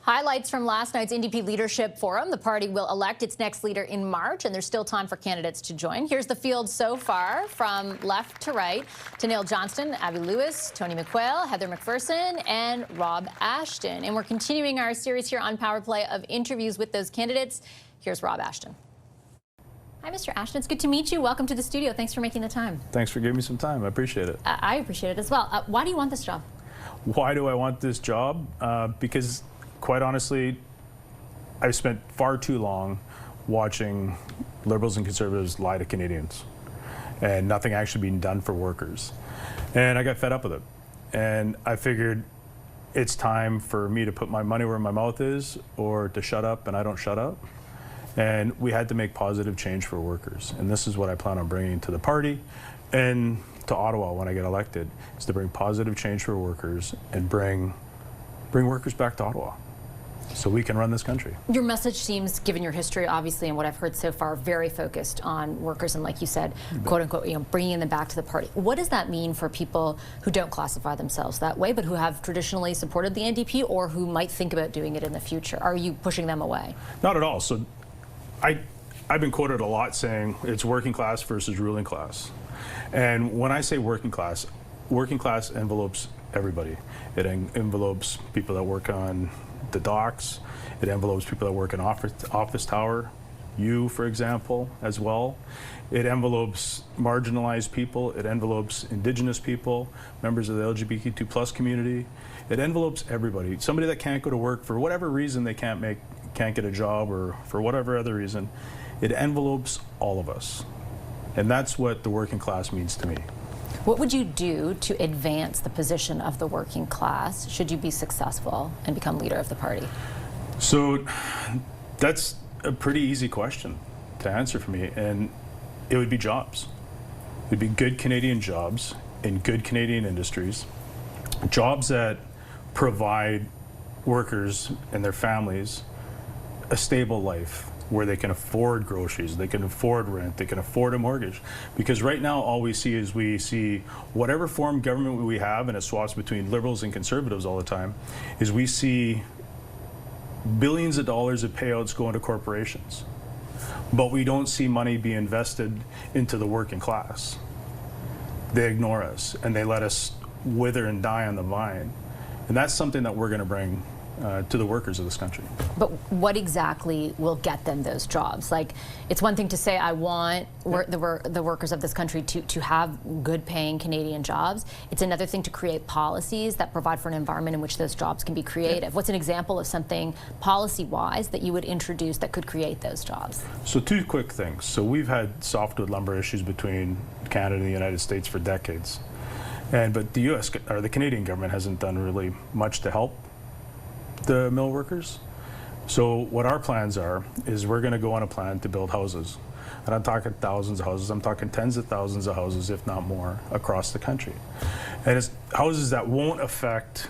Highlights from last night's NDP Leadership Forum. The party will elect its next leader in March, and there's still time for candidates to join. Here's the field so far, from left to right. Neil Johnston, Abby Lewis, Tony McQuail, Heather McPherson, and Rob Ashton. And we're continuing our series here on Power Play of interviews with those candidates. Here's Rob Ashton. Hi, Mr. Ashton. It's good to meet you. Welcome to the studio. Thanks for making the time. Thanks for giving me some time. I appreciate it. I appreciate it as well. Why do you want this job? Why do I want this job? Because quite honestly, I've spent far too long watching Liberals and Conservatives lie to Canadians and nothing actually being done for workers. And I got fed up with it. And I figured it's time for me to put my money where my mouth is, or to shut up and I don't shut up. And we had to make positive change for workers. And this is what I plan on bringing to the party and to Ottawa when I get elected, is to bring positive change for workers and bring workers back to Ottawa, so we can run this country. Your message seems, given your history, obviously, and what I've heard so far, very focused on workers and, like you said, quote unquote, bringing them back to the party. What does that mean for people who don't classify themselves that way, but who have traditionally supported the NDP, or who might think about doing it in the future? Are you pushing them away? Not at all. So I've been quoted a lot saying it's working class versus ruling class. And when I say working class envelopes everybody. It envelopes people that work on the docks. It envelopes people that work in office tower. You, for example, as well. It envelopes marginalized people. It envelopes Indigenous people, members of the LGBTQ+ community. It envelopes everybody. Somebody that can't go to work for whatever reason, they can't get a job, or for whatever other reason. It envelopes all of us. And that's what the working class means to me. What would you do to advance the position of the working class should you be successful and become leader of the party? So that's a pretty easy question to answer for me, and it would be jobs. It would be good Canadian jobs in good Canadian industries, jobs that provide workers and their families a stable life, where they can afford groceries, they can afford rent, they can afford a mortgage. Because right now all we see whatever form of government we have, and it swaps between Liberals and Conservatives all the time, is we see billions of dollars of payouts going to corporations. But we don't see money be invested into the working class. They ignore us and they let us wither and die on the vine. And that's something that we're going to bring to the workers of this country. But what exactly will get them those jobs? Like, it's one thing to say, I want the workers of this country to have good paying Canadian jobs. It's another thing to create policies that provide for an environment in which those jobs can be creative. Yeah. What's an example of something policy-wise that you would introduce that could create those jobs? So two quick things. So we've had softwood lumber issues between Canada and the United States for decades. But the US, or the Canadian government, hasn't done really much to help the mill workers. So what our plans are is we're going to go on a plan to build houses. And I'm talking thousands of houses. I'm talking tens of thousands of houses, if not more, across the country. And it's houses that won't affect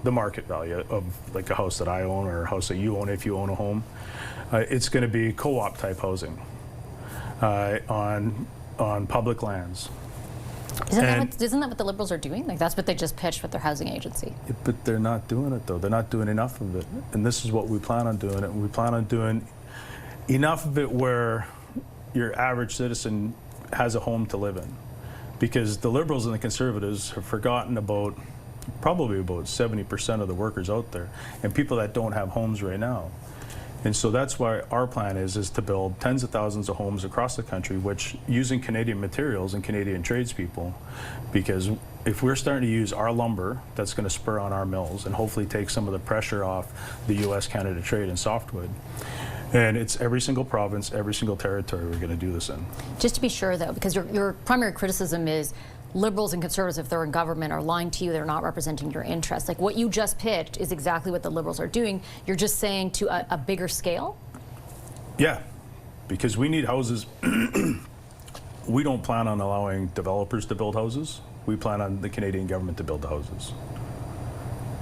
the market value of, like, a house that I own or a house that you own if you own a home. It's going to be co-op type housing on public lands. Isn't that what the Liberals are doing? Like, that's what they just pitched with their housing agency. Yeah, but they're not doing it, though. They're not doing enough of it. And this is what we plan on doing. We plan on doing enough of it where your average citizen has a home to live in. Because the Liberals and the Conservatives have forgotten about probably about 70% of the workers out there and people that don't have homes right now. And so that's why our plan is to build tens of thousands of homes across the country, which using Canadian materials and Canadian tradespeople, because if we're starting to use our lumber, that's going to spur on our mills and hopefully take some of the pressure off the US-Canada trade in softwood. And it's every single province, every single territory we're going to do this in. Just to be sure, though, because your primary criticism is Liberals and Conservatives, if they're in government, are lying to you, they're not representing your interests. Like, what you just pitched is exactly what the Liberals are doing. You're just saying to a bigger scale? Yeah, because we need houses. We don't plan on allowing developers to build houses. We plan on the Canadian government to build the houses.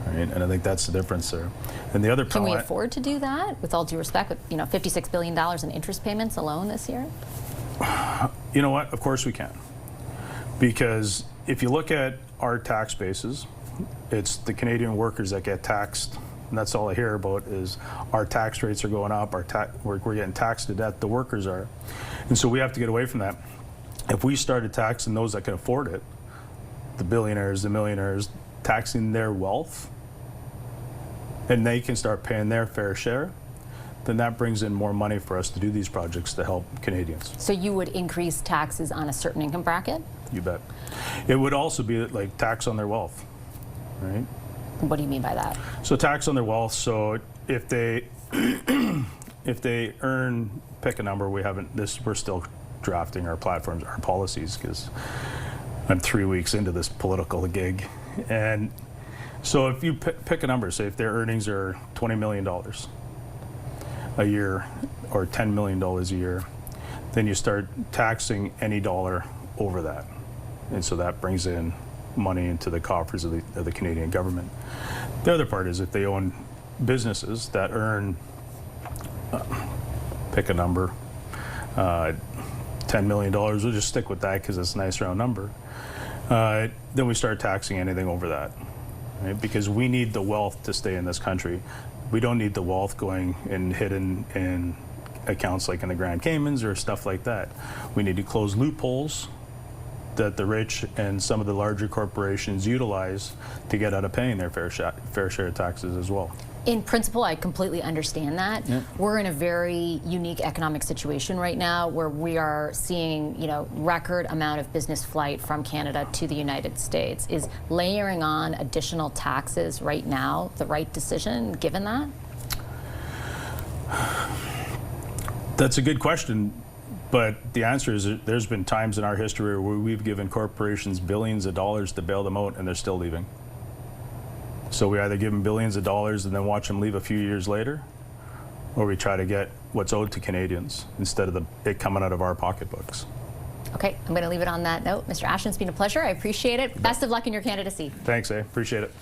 Right? And I think that's the difference there. And the other Can we afford to do that, with all due respect, with, $56 billion in interest payments alone this year? You know what? Of course we can. Because if you look at our tax bases, it's the Canadian workers that get taxed And that's all I hear about is our tax rates are going up, we're getting taxed to death, the workers are. And so we have to get away from that. If we started taxing those that can afford it, the billionaires, the millionaires, taxing their wealth, and they can start paying their fair share, then that brings in more money for us to do these projects to help Canadians. So you would increase taxes on a certain income bracket? You bet. It would also be like tax on their wealth, right? What do you mean by that? So tax on their wealth. So if they if they earn, pick a number. We're still drafting our platforms, our policies, because I'm 3 weeks into this political gig, and so if you pick a number, say if their earnings are $20 million a year or $10 million a year, then you start taxing any dollar over that, and so that brings in money into the coffers of the Canadian government. The other part is if they own businesses that earn, pick a number, $10 million, we'll just stick with that because it's a nice round number, then we start taxing anything over that, right? Because we need the wealth to stay in this country. We don't need the wealth going and hidden in accounts like in the Grand Caymans or stuff like that. We need to close loopholes that the rich and some of the larger corporations utilize to get out of paying their fair share of taxes as well. In principle, I completely understand that. Yeah. We're in a very unique economic situation right now where we are seeing, record amount of business flight from Canada to the United States. Is layering on additional taxes right now the right decision, given that? That's a good question, but the answer is there's been times in our history where we've given corporations billions of dollars to bail them out and they're still leaving. So we either give them billions of dollars and then watch them leave a few years later, or we try to get what's owed to Canadians instead of it coming out of our pocketbooks. Okay, I'm going to leave it on that note. Mr. Ashton, it's been a pleasure. I appreciate it. Best of luck in your candidacy. Thanks, appreciate it.